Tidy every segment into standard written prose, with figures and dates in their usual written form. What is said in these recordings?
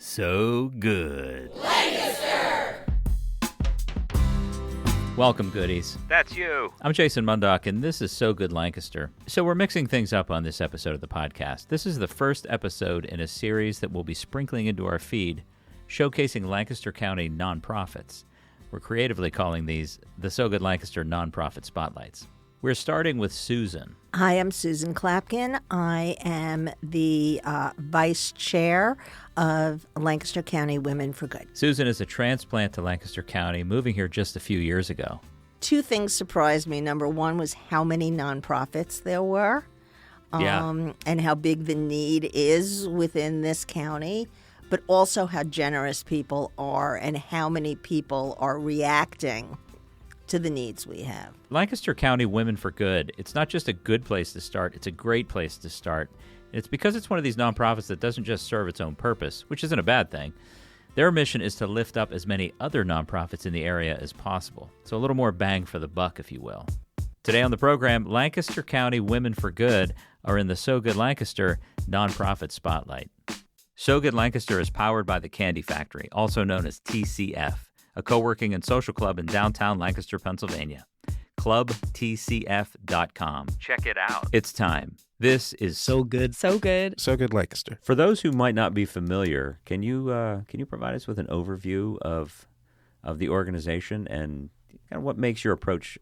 So good. Lancaster! Welcome, goodies. That's you. I'm Jason Mundock, and this is So Good Lancaster. So we're mixing things up on this episode of the podcast. This is the first episode in a series that we'll be sprinkling into our feed, showcasing Lancaster County nonprofits. We're creatively calling these the So Good Lancaster Nonprofit Spotlights. We're starting with Susan. Hi, I'm Susan Klapkin. I am the vice chair of Lancaster County Women for Good. Susan is a transplant to Lancaster County, moving here just a few years ago. Two things surprised me. Number one was how many nonprofits there were, and how big the need is within this county, but also how generous people are and how many people are reacting to the needs we have. Lancaster County Women for Good, it's not just a good place to start, it's a great place to start. And it's because it's one of these nonprofits that doesn't just serve its own purpose, which isn't a bad thing. Their mission is to lift up as many other nonprofits in the area as possible. So a little more bang for the buck, if you will. Today on the program, Lancaster County Women for Good are in the So Good Lancaster Nonprofit Spotlight. So Good Lancaster is powered by the Candy Factory, also known as TCF, a co-working and social club in downtown Lancaster, Pennsylvania. ClubTCF.com. Check it out. It's time. This is So Good. So good. So Good Lancaster. For those who might not be familiar, can you provide us with an overview of the organization and kind of what makes your approach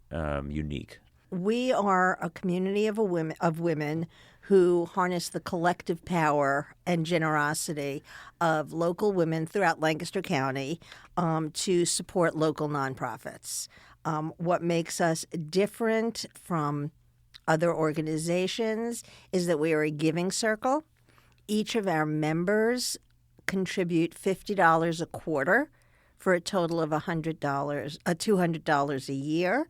unique? We are a community of women who harness the collective power and generosity of local women throughout Lancaster County to support local nonprofits. What makes us different from other organizations is that we are a giving circle. Each of our members contribute $50 a quarter for a total of $200 a year.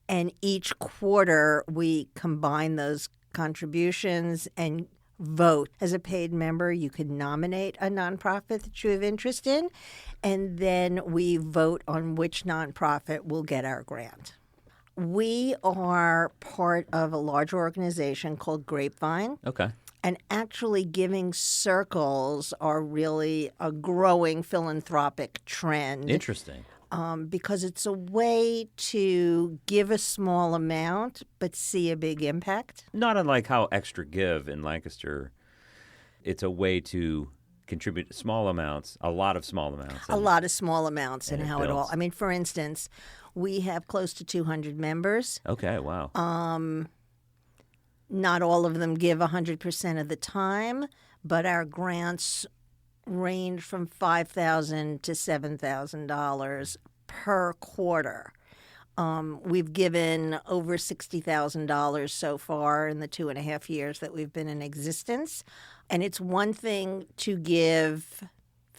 And each quarter, we combine those contributions and vote. As a paid member, you can nominate a nonprofit that you have interest in, and then we vote on which nonprofit will get our grant. We are part of a larger organization called Grapevine. Okay. And actually, giving circles are really a growing philanthropic trend. Interesting. Because it's a way to give a small amount but see a big impact. Not unlike how Extra Give in Lancaster, it's a way to contribute small amounts, a lot of small amounts. A lot of small amounts and and it how it all. builds. I mean, for instance, we have close to 200 members. Okay, wow. Not all of them give 100% of the time, but our grants range from $5,000 to $7,000 per quarter. We've given over $60,000 so far in the 2.5 years that we've been in existence. And it's one thing to give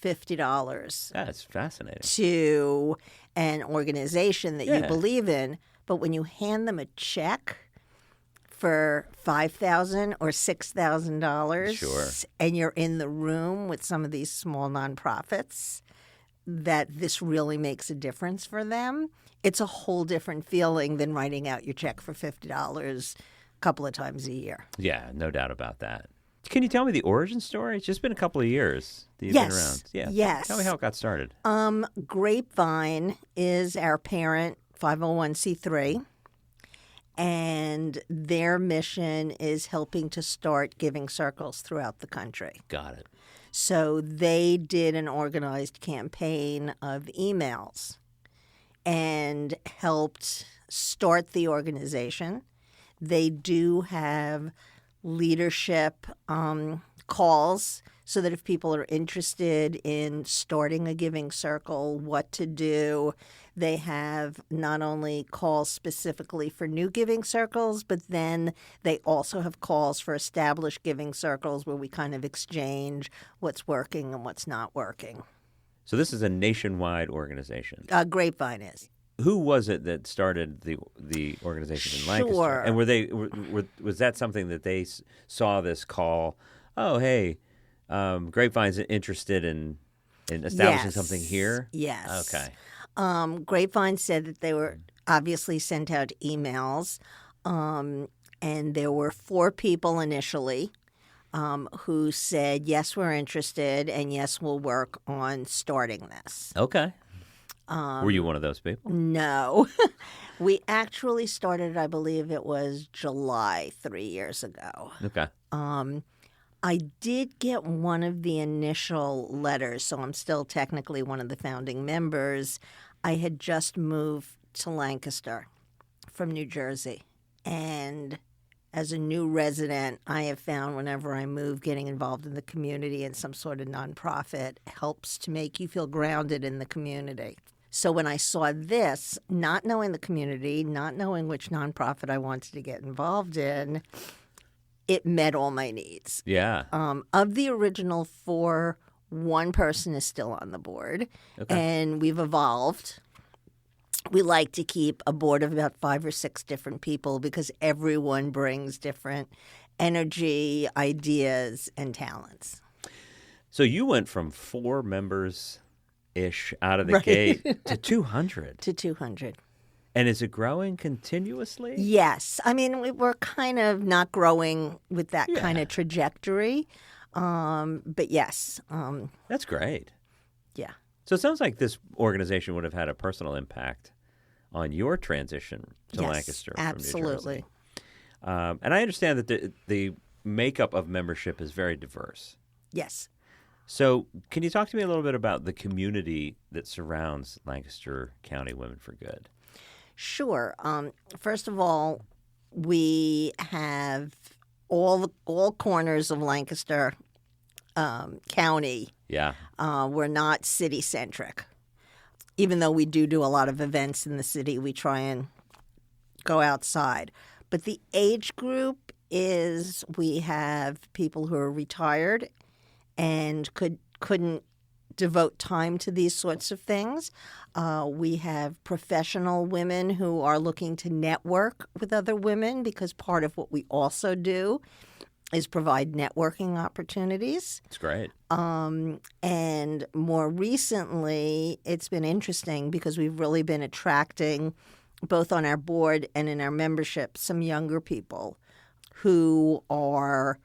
$50 That's fascinating. to an organization that you Yeah. believe in, but when you hand them a check for $5,000 or $6,000, Sure. and you're in the room with some of these small nonprofits, that this really makes a difference for them, it's a whole different feeling than writing out your check for $50 a couple of times a year. Yeah, no doubt about that. Can you tell me the origin story? It's just been a couple of years that you've been around. Yeah. Yes. Tell me how it got started. Grapevine is our parent 501c3. And their mission is helping to start giving circles throughout the country. Got it. So they did an organized campaign of emails and helped start the organization. They do have leadership calls so that if people are interested in starting a giving circle, what to do, they have not only calls specifically for new giving circles, but then they also have calls for established giving circles where we kind of exchange what's working and what's not working. So this is a nationwide organization. Grapevine is. Who was it that started the organization in Lancaster? Sure. And was that something that they saw this call? Oh, hey, Grapevine's interested in establishing something here? Yes. Okay. Grapevine said that they were obviously sent out emails, and there were 4 people initially who said, yes, we're interested, and yes, we'll work on starting this. Okay. Were you one of those people? No. We actually started, I believe it was July 3 years ago. Okay. I did get one of the initial letters, so I'm still technically one of the founding members. I had just moved to Lancaster from New Jersey. And as a new resident, I have found whenever I move, getting involved in the community in some sort of nonprofit helps to make you feel grounded in the community. So when I saw this, not knowing the community, not knowing which nonprofit I wanted to get involved in, it met all my needs. Yeah. Of the original 4, one person is still on the board, and we've evolved. We like to keep a board of about 5 or 6 different people because everyone brings different energy, ideas, and talents. So you went from 4 members-ish out of the gate to 200. To 200. And is it growing continuously? Yes. I mean, we're kind of not growing with that kind of trajectory. But yes. That's great. Yeah. So it sounds like this organization would have had a personal impact on your transition to Lancaster from New Jersey. Absolutely. And I understand that the makeup of membership is very diverse. Yes. So can you talk to me a little bit about the community that surrounds Lancaster County Women for Good? Sure. First of all, we have all corners of Lancaster County. Yeah. We're not city-centric. Even though we do a lot of events in the city, we try and go outside. But the age group is we have people who are retired and couldn't devote time to these sorts of things. We have professional women who are looking to network with other women because part of what we also do is provide networking opportunities. That's great. And more recently, it's been interesting because we've really been attracting, both on our board and in our membership, some younger people who are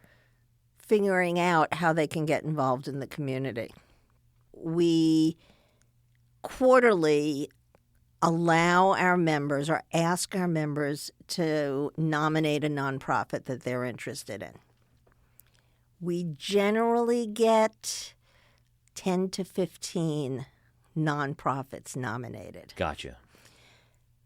figuring out how they can get involved in the community. We quarterly allow our members or ask our members to nominate a nonprofit that they're interested in. We generally get 10 to 15 nonprofits nominated. Gotcha.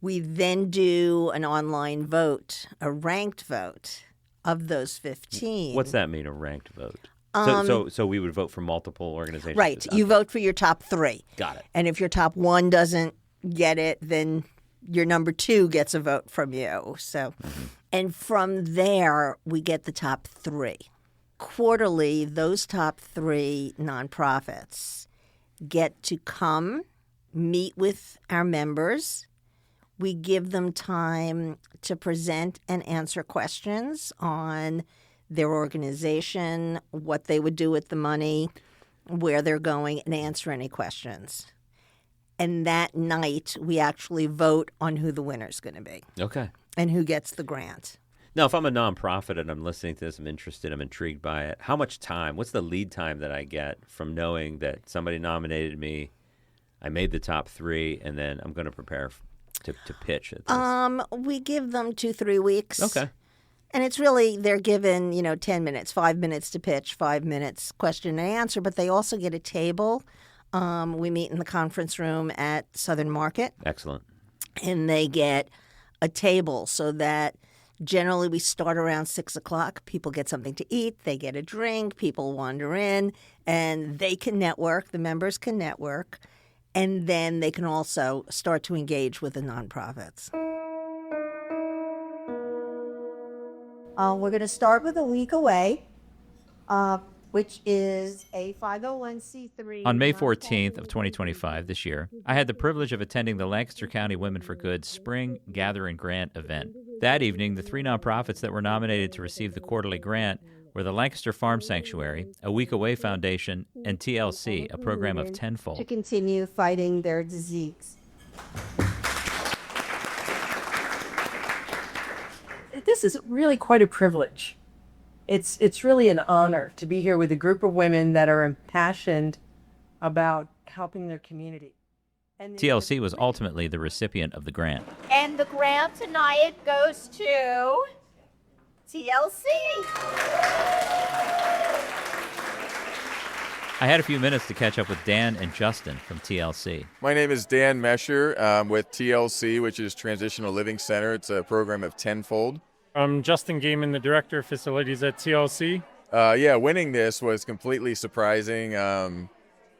We then do an online vote, a ranked vote of those 15. What's that mean, a ranked vote? So we would vote for multiple organizations? Right. You vote for your top 3. Got it. And if your top 1 doesn't get it, then your number 2 gets a vote from you. So, and from there, we get the top 3. Quarterly, those top 3 nonprofits get to come meet with our members. We give them time to present and answer questions on their organization, what they would do with the money, where they're going, and answer any questions. And that night, we actually vote on who the winner's going to be. Okay. And who gets the grant. Now, if I'm a nonprofit and I'm listening to this, I'm interested, I'm intrigued by it, how much time, what's the lead time that I get from knowing that somebody nominated me, I made the top 3, and then I'm going to prepare to pitch at this? We give them 2-3 weeks. Okay. And it's really, they're given, 10 minutes, 5 minutes to pitch, 5 minutes question and answer, but they also get a table. We meet in the conference room at Southern Market. Excellent. And they get a table so that generally we start around 6 o'clock. People get something to eat. They get a drink. People wander in and they can network. The members can network. And then they can also start to engage with the nonprofits. We're going to start with A Week Away, which is a 501c3. On May 14th of 2025, this year, I had the privilege of attending the Lancaster County Women for Good Spring Gather and Grant event. That evening, the 3 nonprofits that were nominated to receive the quarterly grant were the Lancaster Farm Sanctuary, A Week Away Foundation, and TLC, a program of Tenfold. To continue fighting their disease. This is really quite a privilege It's really an honor to be here with a group of women that are impassioned about helping their community. And TLC was ultimately the recipient of the grant. And the grant tonight goes to TLC. I had a few minutes to catch up with Dan and Justin from TLC. My name is Dan Mesher with TLC, which is Transitional Living Center. It's a program of Tenfold. I'm Justin Gaiman, the Director of Facilities at TLC. Winning this was completely surprising.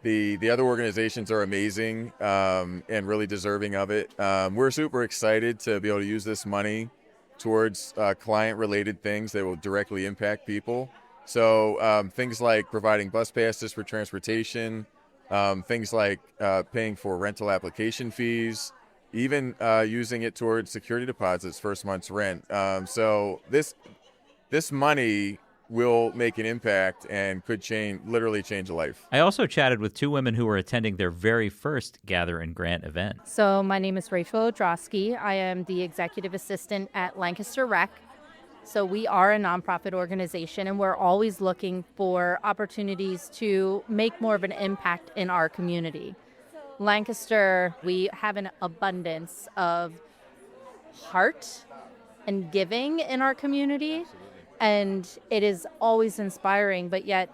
The other organizations are amazing and really deserving of it. We're super excited to be able to use this money towards client-related things that will directly impact people. So things like providing bus passes for transportation, things like paying for rental application fees, even using it towards security deposits, first month's rent. So this money will make an impact and could literally change a life. I also chatted with two women who were attending their very first Gather and Grant event. So my name is Rachel Odrosky. I am the executive assistant at Lancaster Rec. So we are a nonprofit organization, and we're always looking for opportunities to make more of an impact in our community. Lancaster, we have an abundance of heart and giving in our community, and it is always inspiring, but yet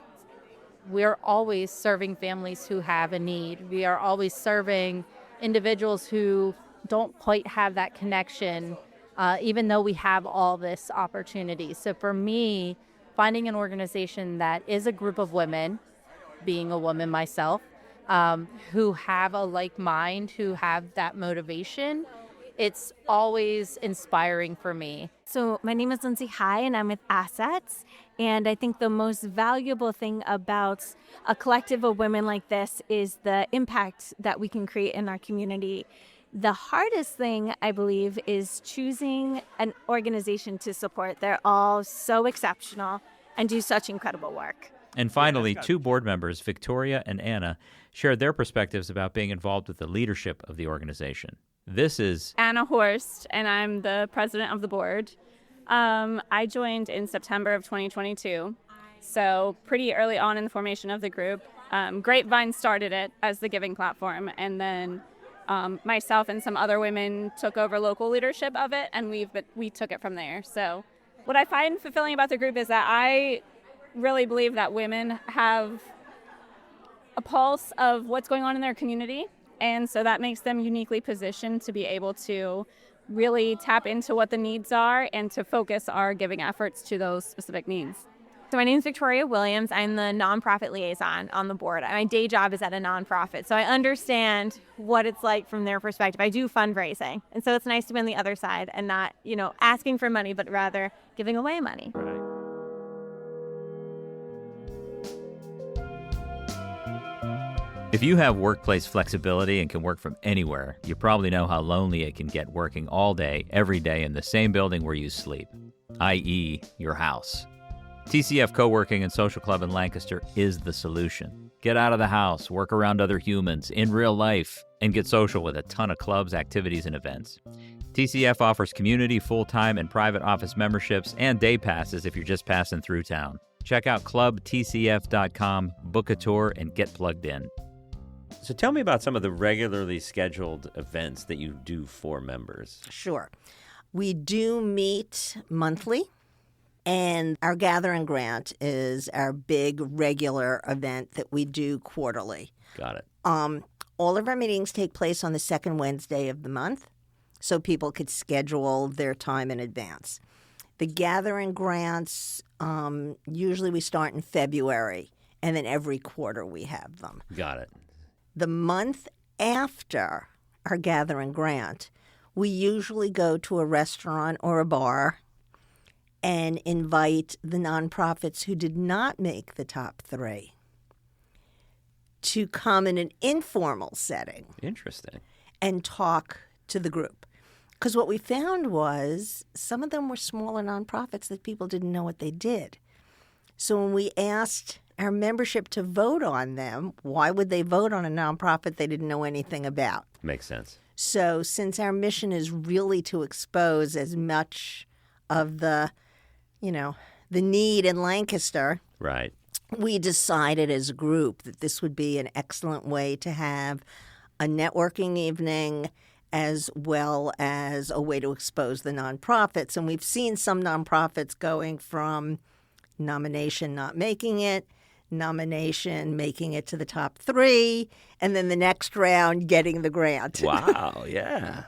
we're always serving families who have a need. We are always serving individuals who don't quite have that connection, even though we have all this opportunity. So for me, finding an organization that is a group of women, being a woman myself, who have a like mind, who have that motivation, it's always inspiring for me. So my name is Lindsay High, and I'm with Assets. And I think the most valuable thing about a collective of women like this is the impact that we can create in our community. The hardest thing, I believe, is choosing an organization to support. They're all so exceptional and do such incredible work. And finally, two board members, Victoria and Anna, shared their perspectives about being involved with the leadership of the organization. This is Anna Horst, and I'm the president of the board. I joined in September of 2022, so pretty early on in the formation of the group. Grapevine started it as the giving platform, and then myself and some other women took over local leadership of it, and we took it from there. So what I find fulfilling about the group is that I really believe that women have a pulse of what's going on in their community, and so that makes them uniquely positioned to be able to really tap into what the needs are and to focus our giving efforts to those specific needs. So my name is Victoria Williams. I'm the nonprofit liaison on the board. My day job is at a nonprofit, so I understand what it's like from their perspective. I do fundraising, and so it's nice to be on the other side and not, asking for money, but rather giving away money. Right. If you have workplace flexibility and can work from anywhere, you probably know how lonely it can get working all day, every day in the same building where you sleep, i.e., your house. TCF Co-working and Social Club in Lancaster is the solution. Get out of the house, work around other humans in real life, and get social with a ton of clubs, activities, and events. TCF offers community, full-time, and private office memberships and day passes if you're just passing through town. Check out clubtcf.com, book a tour, and get plugged in. So tell me about some of the regularly scheduled events that you do for members. Sure. We do meet monthly, and our Gather and Grant is our big regular event that we do quarterly. Got it. All of our meetings take place on the second Wednesday of the month, so people could schedule their time in advance. The Gather and Grants, usually we start in February, and then every quarter we have them. Got it. The month after our Gather and Grant, we usually go to a restaurant or a bar and invite the nonprofits who did not make the top three to come in an informal setting. Interesting. And talk to the group. Because what we found was some of them were smaller nonprofits that people didn't know what they did. So when we asked our membership to vote on them, why would they vote on a nonprofit they didn't know anything about? Makes sense. So since our mission is really to expose as much of the the need in Lancaster, Right. we decided as a group that this would be an excellent way to have a networking evening as well as a way to expose the nonprofits. And we've seen some nonprofits going from nomination not making it, nomination making it to the top 3, and then the next round getting the grant. Wow, yeah.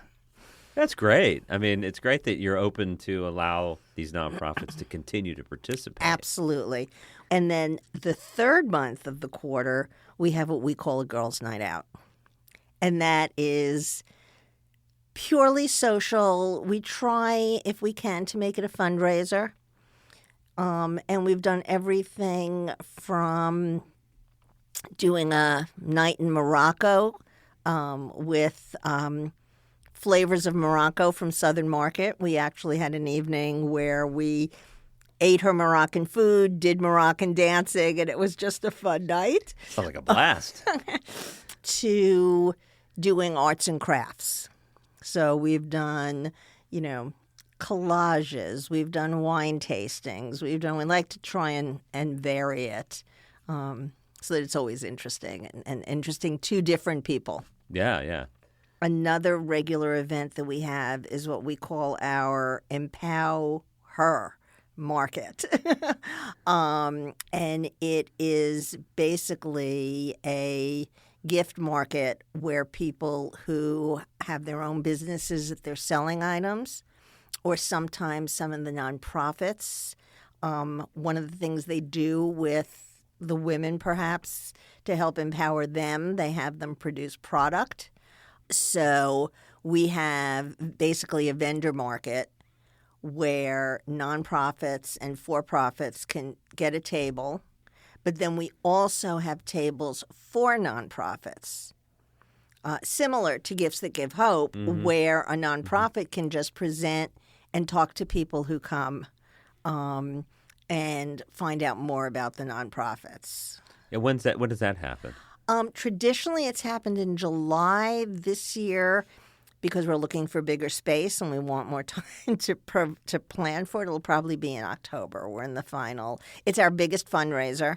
That's great. I mean, it's great that you're open to allow these nonprofits to continue to participate. Absolutely. And then the third month of the quarter, we have what we call a girls' night out. And that is purely social. We try, if we can, to make it a fundraiser. And we've done everything from doing a night in Morocco with flavors of Morocco from Southern Market. We actually had an evening where we ate her Moroccan food, did Moroccan dancing, and it was just a fun night. Sounds like a blast. To doing arts and crafts. So we've done, collages. We've done wine tastings. We like to try and vary it so that it's always interesting and interesting to different people. Yeah, yeah. Another regular event that we have is what we call our Empower Her market. And it is basically a gift market where people who have their own businesses that they're selling items, or sometimes some of the nonprofits. One of the things they do with the women, perhaps, to help empower them, they have them produce product. So we have basically a vendor market where nonprofits and for-profits can get a table, but then we also have tables for nonprofits, similar to Gifts That Give Hope, where a nonprofit can just present and talk to people who come and find out more about the nonprofits. Yeah, when does that happen? Traditionally, it's happened in July. This year, because we're looking for bigger space and we want more time to plan for it, it'll probably be in October. We're in the final. It's our biggest fundraiser,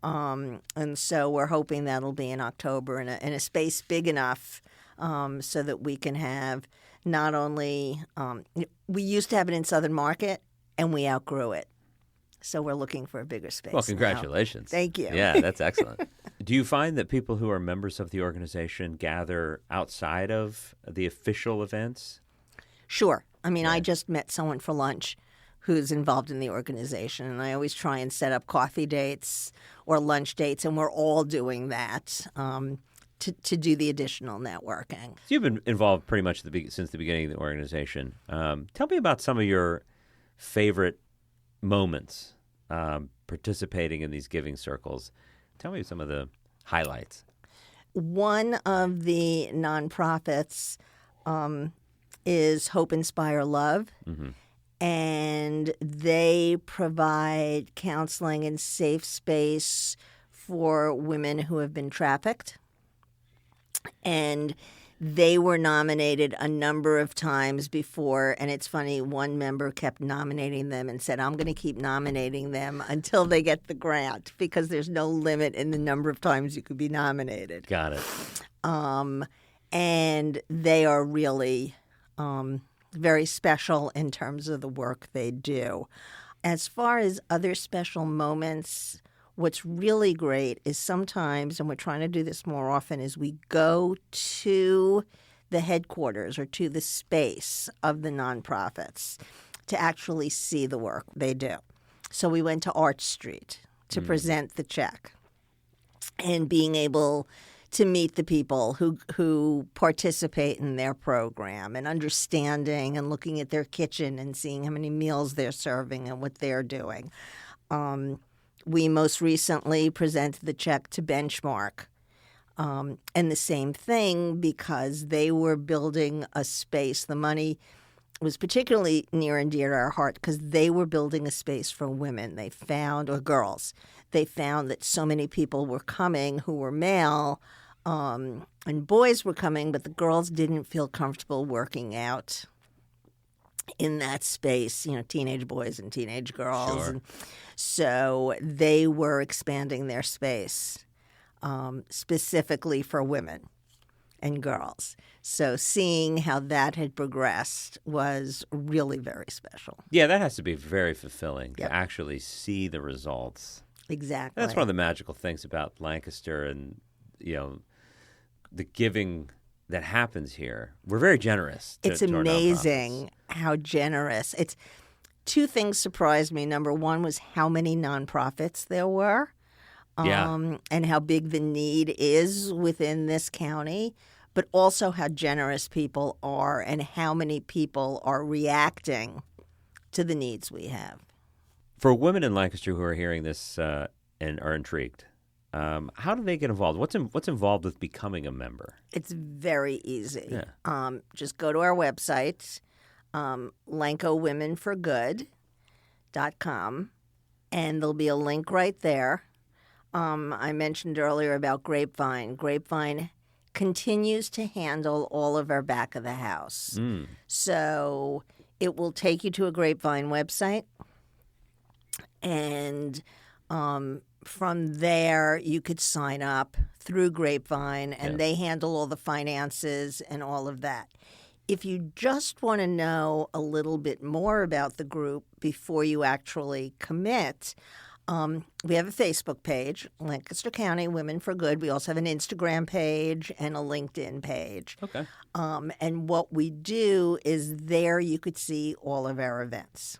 and so we're hoping that'll be in October in a space big enough so that we can have not only we used to have it in Southern Market, and we outgrew it. So we're looking for a bigger space. Well, congratulations. Thank you. Yeah, that's excellent. Do you find that people who are members of the organization gather outside of the official events? Sure. I mean, I just met someone for lunch who's involved in the organization, and I always try and set up coffee dates or lunch dates, and we're all doing that to do the additional networking. So you've been involved pretty much since the beginning of the organization. Tell me about some of your favorite moments participating in these giving circles. Tell me some of the highlights. One of the nonprofits is Hope Inspire Love, and they provide counseling and safe space for women who have been trafficked. And they were nominated a number of times before, and it's funny, one member kept nominating them and said, I'm going to keep nominating them until they get the grant because there's no limit in the number of times you could be nominated. Got it. And they are really very special in terms of the work they do. As far as other special moments, what's really great is sometimes, and we're trying to do this more often, is we go to the headquarters or to the space of the nonprofits to actually see the work they do. So we went to Arch Street to present the check, and being able to meet the people who participate in their program and understanding and looking at their kitchen and seeing how many meals they're serving and what they're doing. We most recently presented the check to Benchmark, and the same thing because they were building a space. The money was particularly near and dear to our heart because they were building a space for women. They found, or girls, they found that so many people were coming who were male, and boys were coming, but the girls didn't feel comfortable working out in that space, teenage boys and teenage girls. Sure. And so they were expanding their space specifically for women and girls. So seeing how that had progressed was really very special. Yeah, that has to be very fulfilling Yep. to actually see the results. Exactly. That's one of the magical things about Lancaster and, the giving that happens here. We're very generous. It's to our amazing nonprofits. how generous. It's two things surprised me. Number one was how many nonprofits there were, Yeah. and how big the need is within this county, but also how generous people are and how many people are reacting to the needs we have. For women in Lancaster who are hearing this and are intrigued, how do they get involved? What's involved with becoming a member? It's very easy. Yeah. Just go to our website, lancowomenforgood.com, and there'll be a link right there. I mentioned earlier about Grapevine. Grapevine continues to handle all of our back of the house. So it will take you to a Grapevine website, and from there you could sign up through Grapevine, and they handle all the finances and all of that. If you just want to know a little bit more about the group before you actually commit, we have a Facebook page, Lancaster County Women for Good. We also have an Instagram page and a LinkedIn page. Okay. And what we do is there you could see all of our events.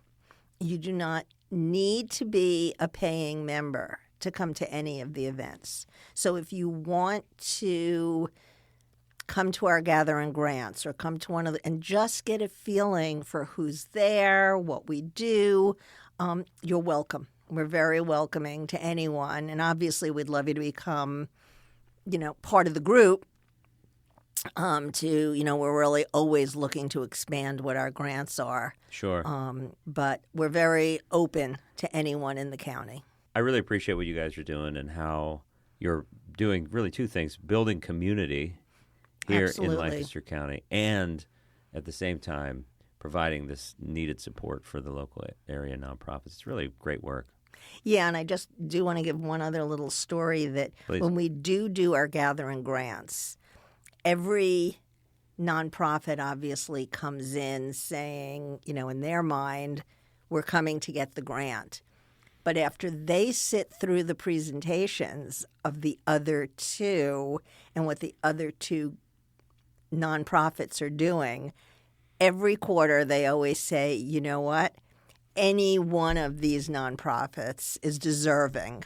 You do not need to be a paying member to come to any of the events. So if you want to come to our Gathering Grants or come to one of the, and just get a feeling for who's there, what we do, you're welcome. We're very welcoming to anyone. And obviously we'd love you to become, part of the group. We're really always looking to expand what our grants are. Sure. But we're very open to anyone in the county. I really appreciate what you guys are doing and how you're doing really two things: building community here Absolutely. in Lancaster County, and at the same time providing this needed support for the local area nonprofits. It's really great work. Yeah, and I just do want to give one other little story that Please. When we do our Gathering Grants, every nonprofit obviously comes in saying, in their mind, we're coming to get the grant. But after they sit through the presentations of the other two and what the other two nonprofits are doing, every quarter they always say, you know what? Any one of these nonprofits is deserving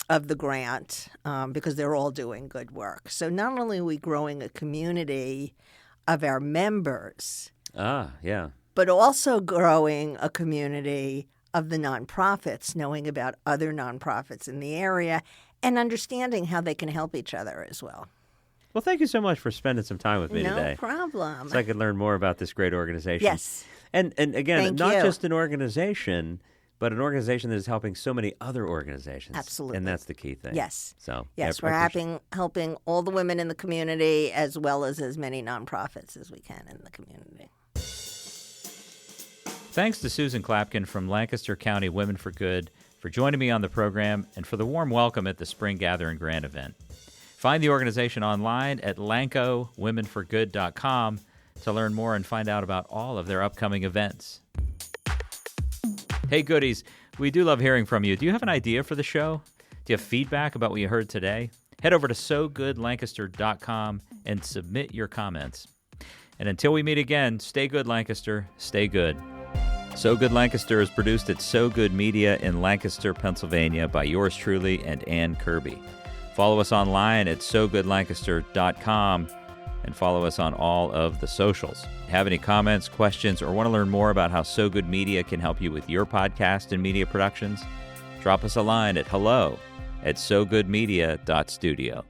of the grant because they're all doing good work. So not only are we growing a community of our members, Yeah. but also growing a community of the nonprofits, knowing about other nonprofits in the area and understanding how they can help each other as well. Well, thank you so much for spending some time with me today. No problem. So I could learn more about this great organization. Yes. And again, Thank not you. just an organization, but an organization that is helping so many other organizations. Absolutely. And that's the key thing. Yes. So Yes, I we're appreciate- helping all the women in the community as well as many nonprofits as we can in the community. Thanks to Susan Klapkin from Lancaster County Women for Good for joining me on the program and for the warm welcome at the Spring Gathering Grant event. Find the organization online at lancowomenforgood.com to learn more and find out about all of their upcoming events. Hey, goodies, we do love hearing from you. Do you have an idea for the show? Do you have feedback about what you heard today? Head over to sogoodlancaster.com and submit your comments. And until we meet again, stay good, Lancaster. Stay good. So Good Lancaster is produced at So Good Media in Lancaster, Pennsylvania by yours truly and Ann Kirby. Follow us online at sogoodlancaster.com and follow us on all of the socials. Have any comments, questions, or want to learn more about how So Good Media can help you with your podcast and media productions? Drop us a line at hello@sogoodmedia.studio.